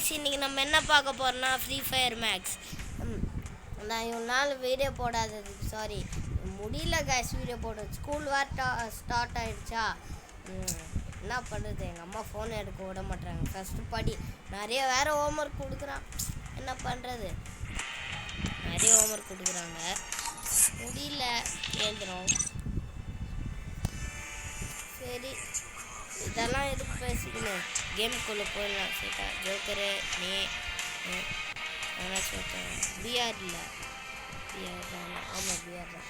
Guys இன்னைக்கு நம்ம என்ன பார்க்க போறோம்னா ஃப்ரீ ஃபயர் மேக்ஸ். நான் இவ்வளோ நாள் வீடியோ போடாததுக்கு சாரி, முடியல கைஸ் வீடியோ போட. ஸ்கூல் ஸ்டார்ட் ஆகிடுச்சா, என்ன பண்ணுறது, எங்கள் அம்மா ஃபோன் எடுக்க விட மாட்டாங்க. ஃபஸ்ட்டு படி, நிறைய வேறு ஹோம்ஒர்க் கொடுக்குறான், என்ன பண்ணுறது, நிறைய ஹோம்ஒர்க் கொடுக்குறாங்க, முடியல எழுதுறோம். சரி இதெல்லாம் எதுக்கு பேசிக்கணும், கேமுக்குள்ளே போயிடலாம். சரிட்டா ஜோக்கரு நீ என்ன சொல்கிறேன், பிஆர் இல்லை பிஆர் தான், ஆமாம் பிஆர் தான்.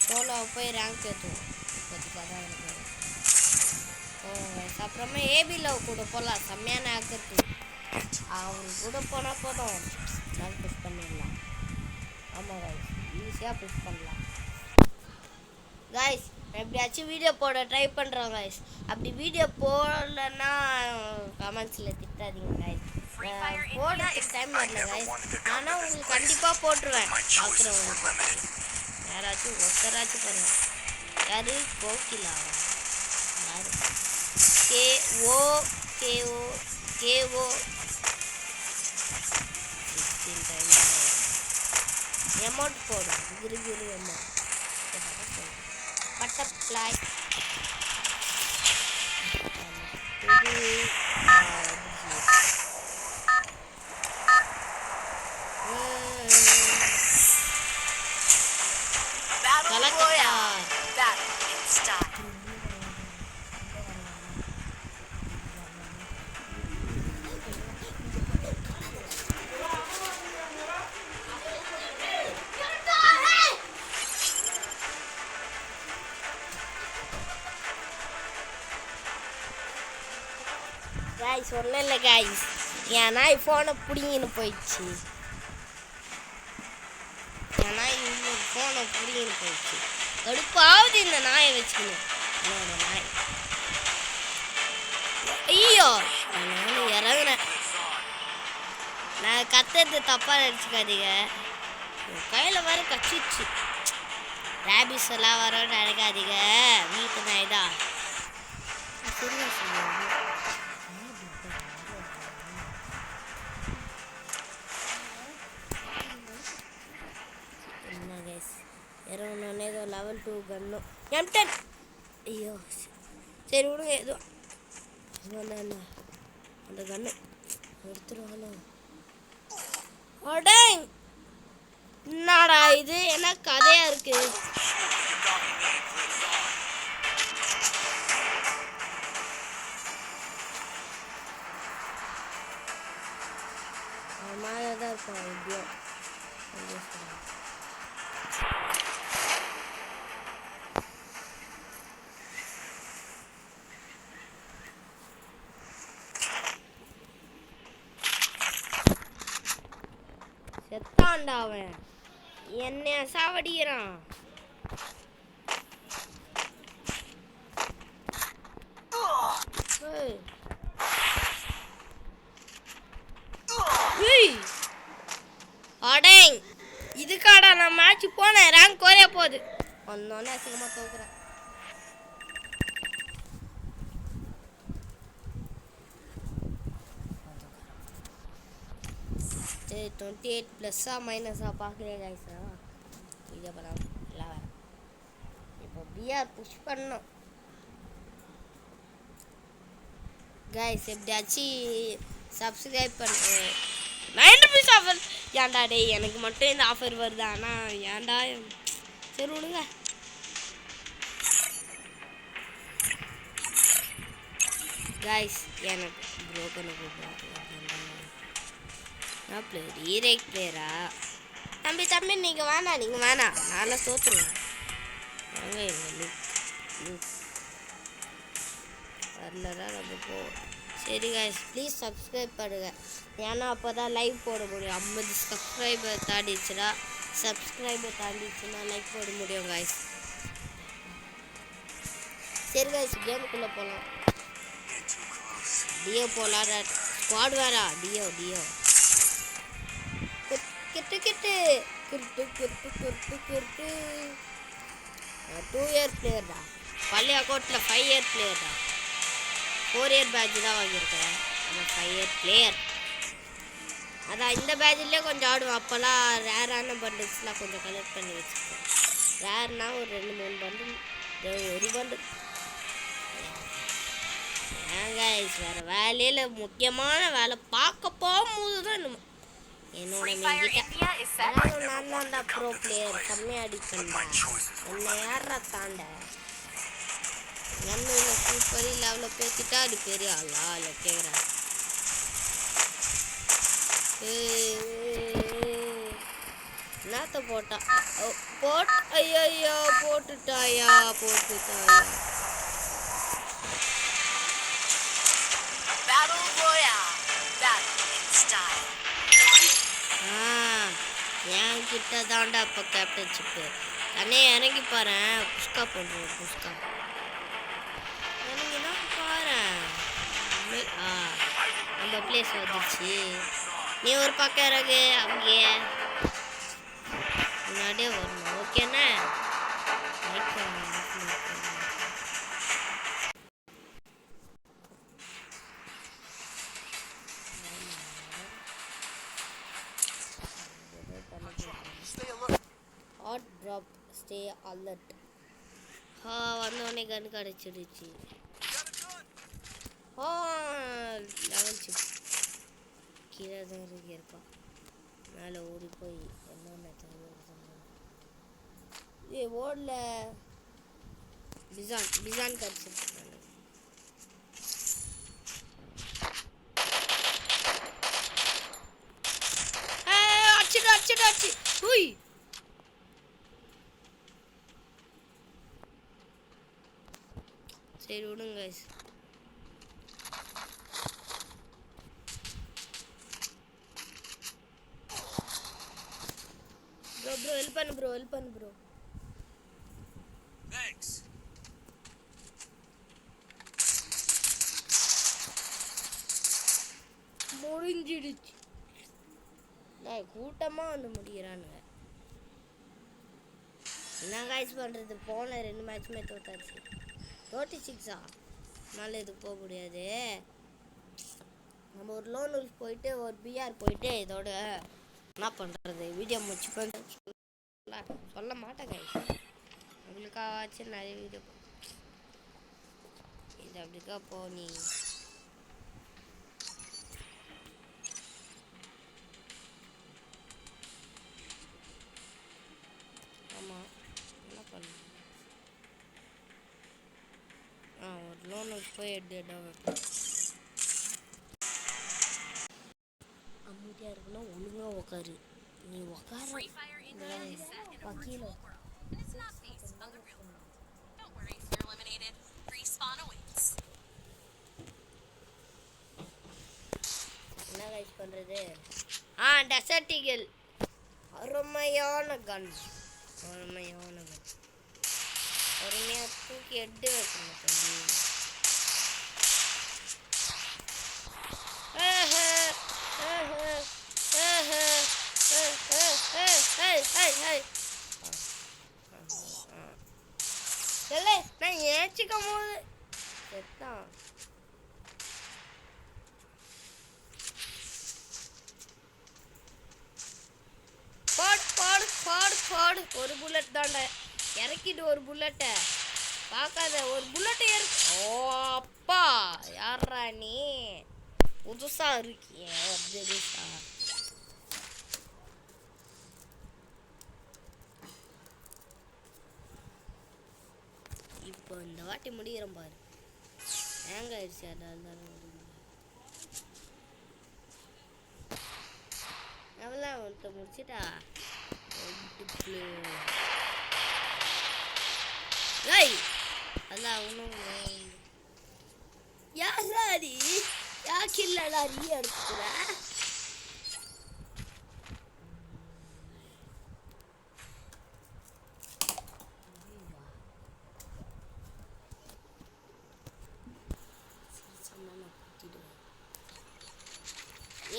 சோலோவை போய் ரேங்க் ஏற்றுவோம், இப்போதைக்கு அதான் எனக்கு. அப்புறமா ஏபி லவ் கூட போகலாம், செம்மையான ஆக்கிறது. அவங்க கூட போனால் போதும், ரேங்க் புஷ் பண்ணிடலாம். ஆமாம் கைஸ், ஈஸியாக புஷ் பண்ணலாம் கைஸ். எப்படியாச்சும் வீடியோ போட ட்ரை பண்ணுறோம் கைஸ். அப்படி வீடியோ போடலன்னா கமெண்ட்ஸில் திட்டாதீங்க கைஸ். போடுறதுக்கு டைம் வரல கைஸ், ஆனால் உங்களுக்கு கண்டிப்பாக போட்டுருவேன். பார்க்குறவங்களுக்கு யாராச்சும் ஒருத்தராச்சும் பாருங்கள். யார் கோகிலாவா, யார் கேஓ 16 டைம் எமௌண்ட் போடும், கிரு எமௌண்ட் பட்டர்ஃப்ளை. கைஸ் ஒன்றும் இல்லை கைஸ், ஏன்னா ஃபோனை பிடிங்கின்னு போயிடுச்சு, கடுப்பாவது இந்த நாயை வச்சுக்கணும். என்னோட நாய், ஐயோ நான் இறங்குறேன். நான் கத்துறது தப்பாக நினச்சிக்காதீங்க, கையில் வர கச்சிச்சு. ரேபிஸ் எல்லாம் வர நினைக்காதீங்க, வீட்டு நாய் தான். ஒன்று ஏதோ லெவல் 2 கன்னும் M10. ஐயோ சரி விடுங்க, ஏதோ என்ன அந்த கன்னு எடுத்துருவானோ. அடே என்னடா இது, என்ன கதையா இருக்கு. மேலே தான் இருப்பான் எப்படியோ. செத்தான்டா அவன், என்னைய சாவடிக்கிறான். அடே இதுக்காடா நான் மேட்ச் போனேன், ரேங்க் குறைய போகுது. வந்தோடனே அசிங்கமாக தோக்குறேன். சரி 28 ப்ளஸ்ஸா மைனஸா பார்க்குறேன் கைஸா, வீடியோ பண்ணலாம் எல்லாம் வேறு. இப்போ பிஆர் புஷ் பண்ணோம் கைஸ். எப்படியாச்சும் சப்ஸ்கிரைப் பண்ணுறேன். 9 rupees ஆஃபர், ஏன்டா டே எனக்கு மட்டும் இந்த ஆஃபர் வருது, ஆனால் ஏன்டா, சரி விடுங்க. கைஸ் எனக்கு ப்ரோக்கனை கூப்பிடுறாங்க, பிளேயர் ஈரேக் பிளேயரா, தம்பி நீங்கள் வேணாம் நான்லாம் தோற்றுருவேன். வாங்க எங்கள் வரலடா நம்ம போ. சரி கைஸ் ப்ளீஸ் சப்ஸ்கிரைப் பண்ணுங்கள், ஏன்னா அப்போ தான் லைவ் போட முடியும். 50 சப்ஸ்கிரைபர் தாண்டிச்சுன்னா லைக் போட முடியும் கைஸ். சரி கைஸ் கேமுக்குள்ளே போகலாம். டியோ போகலாம், ஸ்குவாட் வேறா, டியோ கிட்டு 2 இயர் பிளேயர் தான், பழைய அக்கௌண்ட்டில் 5 இயர் பிளேயர் தான். 4 இயர் பேட்ச் தான் வாங்கியிருக்கேன், 5 இயர் பிளேயர். அதான் இந்த பேட்சிலே கொஞ்சம் ஆடுவோம். அப்போல்லாம் ரேரான பண்டில்ஸ்லாம் கொஞ்சம் கலெக்ட் பண்ணி வச்சுருக்கேன். ரேர்னா ஒரு 2-3 பண்டில், ஒரு பண்டில். ஏங்க வேறு வேலையில் முக்கியமான வேலை பார்க்க போகும்போது தான் என்னோட நான் தான்டா ப்ரோ பிளேயர், செம்மையாக அடிப்பேன்டா, என்னை யாரா தாண்ட என்ன சூப்பர் லெவலில் பேசிட்டா அது பெரிய ஆளா இல்லை கேட்குறேன். என்னத்த போட்டா ஐயோ போட்டுட்டாயா. என் கிட்ட தாண்டா இப்போ கேப்டன்ஷிப்பு. அண்ணே இறங்கி பாரு, புஷ்கா பண்ணுறோம். புஷ்கா இறங்கினா பாரு. நம்ம பிளேஸ் வந்துச்சு. நீ ஒரு பக்கம் இறங்கு, அங்கேயே முன்னாடியே வரணும். ஓகேண்ணா? Hot drop, stay alert. வந்தோடனே கன் கிடச்சிடுச்சு. லெவல் சிப் கீழே தான் இருப்பான். மேலே ஓடி போய் என்னென்ன ஓடல. பிசான் கிடச்சிருக்கு. அடிச்சு ஹுய். சரி விடுங்க. ப்ரோ ஹெல்ப் பண்ணு ப்ரோ. முடிஞ்சிடுச்சு. கூட்டமாக வந்து முடிகிறானுங்க. என்ன காய்ச்சி பண்ணுறது? போன 2 மேட்சுமே தோத்தாச்சு. 36 அதனால இதுக்கு போக முடியாது. நம்ம ஒரு லோன் உல்ஃப் போயிட்டு ஒரு பிஆர் போயிட்டு இதோட என்ன பண்ணுறது வீடியோ முடிச்சுப்பேன். சொல்ல மாட்டேங்க உங்களுக்காச்சு நிறைய வீடியோ. இது அப்படிக்கா போனி. ஆமாம் என்ன பண்ண ஒரு லோன் போய் வைப்பேன். அமைதியாக இருக்குன்னா ஒழுங்காக உக்காரு. நீ உக்கார வக்கீல என்ன கைஸ் பண்ணுறது? டெசர்ட் ஈகிள் அருமையான கன். அருமையாக தூக்கி எட்டு வைக்கணும் தம்பி. நான் ஏச்சிக்கும் போது செத்தான். பாடு ஒரு புல்லட் தாண்டா இறக்கிட்டு. ஒரு புல்லட்டை பார்க்காத, ஒரு புல்லட்டை ஓ அப்பா யாரா நீ? புதுசா இருக்கிய புதுசா. இப்போ இந்த வாட்டி முடிகிறோம் பாரு. ஹேங் ஆயிடுச்சு. அதெல்லாம் ஒருத்த முடிச்சிட்டா. அதான் ஒன்றும் யாராடி யாக்கில்லடா நீ எடுத்துக்கிற?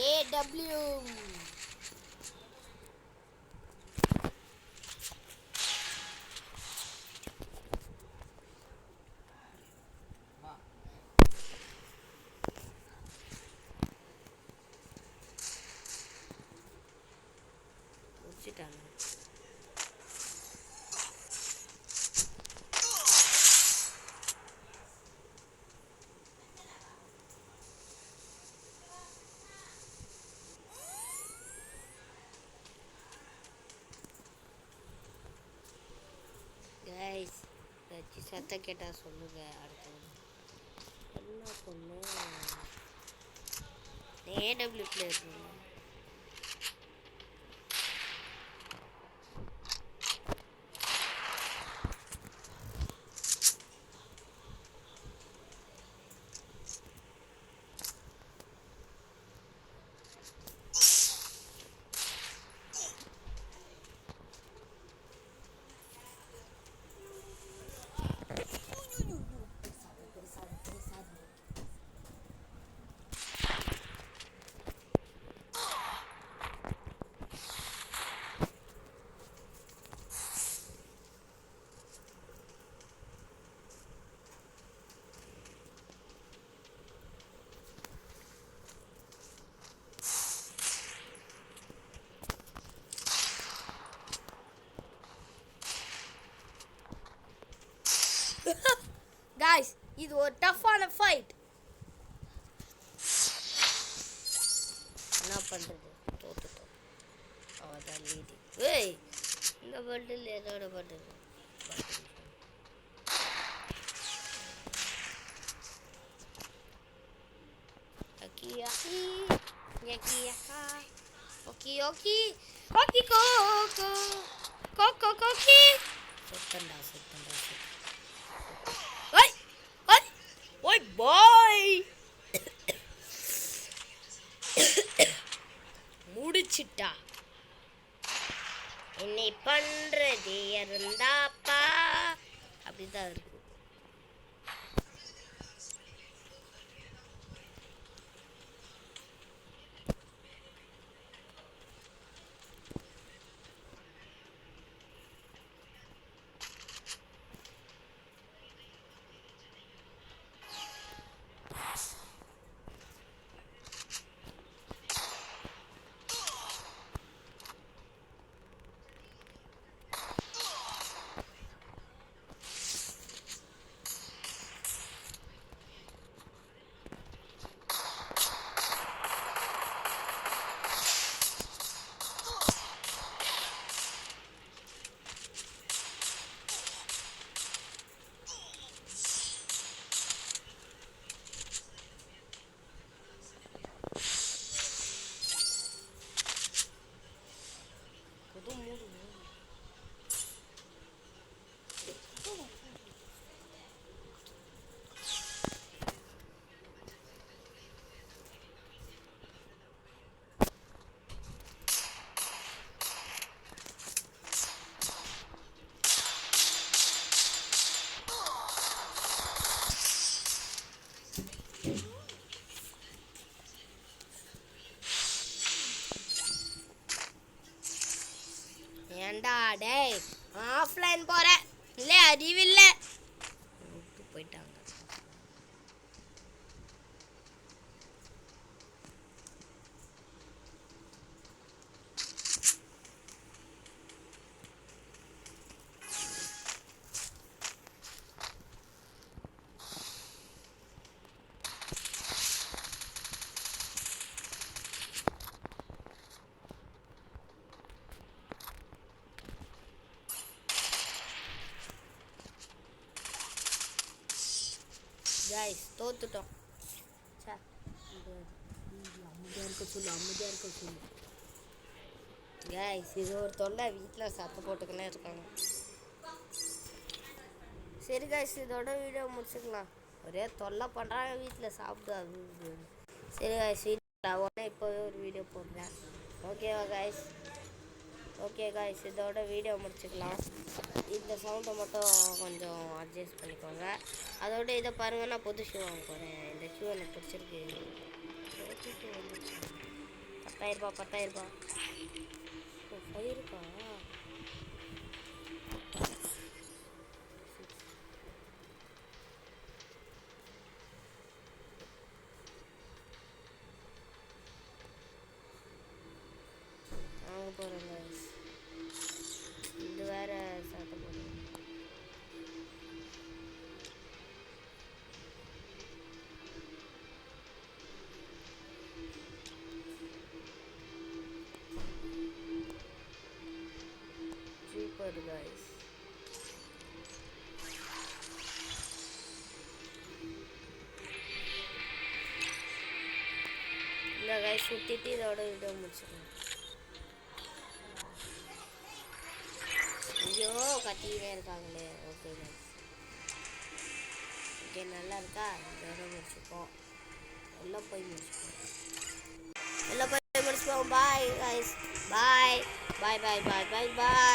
AW முடிச்சிட்டாங்க. கைஸ் ஏதாச்சும் சத்தம் கேட்டால் சொல்லுங்க. அடுத்தது என்ன பொண்ணு ஏடபிள்யூ பிளேயர் பொண்ணு. Guys, இது ஒரு டஃப்பான ஃபைட். என்ன பண்ணுறது, தோத்துட்டோம். அவதான் லீடி. ஏய், இந்த பண்டில் எதோட bundle? Oki oki, yaki yaka, oki oki, oki koko, koko koki. Setanda. Oi, boy. முடிச்சிட்டா. என்னை பண்றது இருந்தாப்பா அப்படிதான் இருக்கு. ஏண்டா டேய், ஆஃப்லைன் போகிறேன் இல்லை, அறிவில்லை விட்டு போயிட்டாங்க. கைஸ் தோத்துட்டோம். அமைதியாக இருக்க சொல்லு. கைஸ் இது ஒரு தொல்லை, வீட்டில் சத்தம் போட்டுக்கினே இருக்காங்க. சரி கைஸ், இதோட வீடியோ முடிச்சுக்கலாம். ஒரே தொல்லை பண்ணுறாங்க வீட்டில், சாப்பிடாது. சரி கைஸ், வீட்டில் உடனே இப்போவே ஒரு வீடியோ போடுறேன். ஓகேவா கைஸ்? ஓகே கைஸ், இதோட வீடியோ முடிச்சுக்கலாம். இந்த சவுண்டை மட்டும் கொஞ்சம் அட்ஜஸ்ட் பண்ணிக்கோங்க. அதோட இதை பாருங்கள், நான் புது ஷூ வாங்க போகிறேன். இந்த ஷூ எனக்கு பிடிச்சிருக்கு. 10,000 இருக்கா? வாங்க போகிறேன் கைஸ். Super guys. இந்த கைஸ் சுத்திட்டு இதோட வீடியோ முடிச்சிடலாம். ஐயோ கத்திக்கிட்டே இருக்காங்களே. ஓகே கைஸ், ஓகே நல்லா இருக்கா? இதோட முடிச்சுப்போம். எல்லாம் போய் முடிச்சுப்போம். எல்லாம் போய் முடிச்சுப்போம். பாய் கைஸ், பாய் பாய் பாய் பாய் பாய் பாய்.